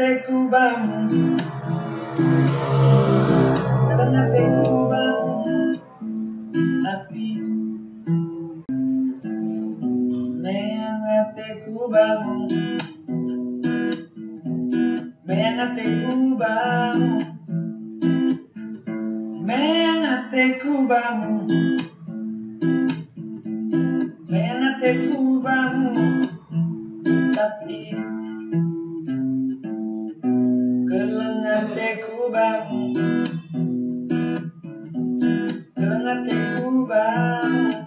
hatiku bangun, kadang hatiku bangun, tapi meang hatiku bangun, meang hatiku bangun, meang hatiku bangun, meang hatiku bangun, tapi keleng hatiku bangun, keleng hatiku bangun.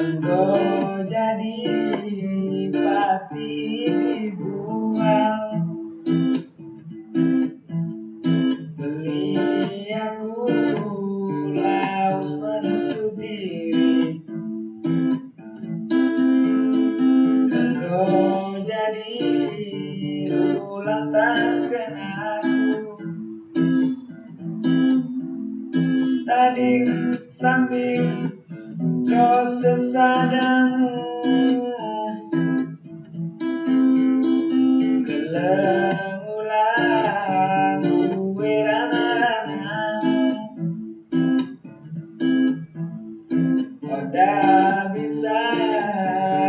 Engkau jadi pati dibuang, beli aku laus menutup diri. Engkau jadi ulang tahun aku, tadi sambil kau sesadamu, keleng ulang gue rana-ranamu. Oda bisa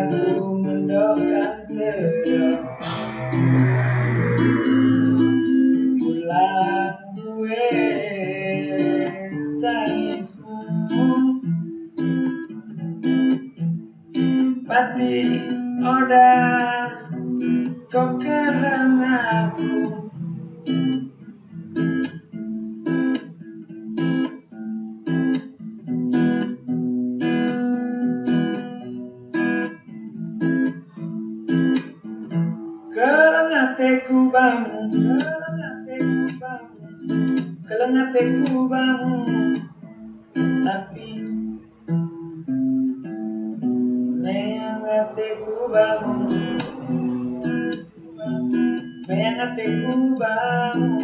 ku mendokan terus ulang gue tangismu. Pati oda kau keleng aku, keleng hatiku bangun, keleng hatiku bangun, keleng hatiku bangun, tapi meang hatiku bangun, meang hatiku bangun,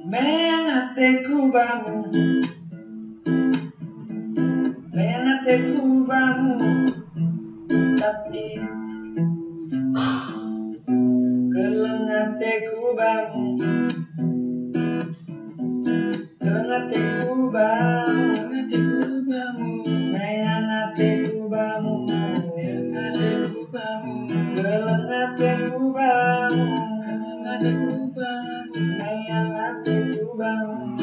meang hatiku bangun, meang hatiku bangun, tapi keleng hatiku bangun, keleng hatiku bangun, meang hatiku bangun, keleng hatiku bangun, meang hatiku bangun,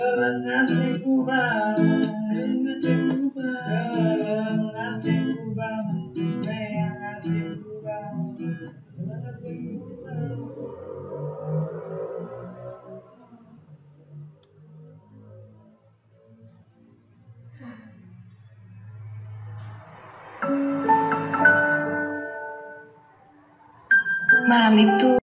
keleng hatiku bangun, keleng hatiku bangun, meang hatiku bangun, keleng hatiku bangun. Malam itu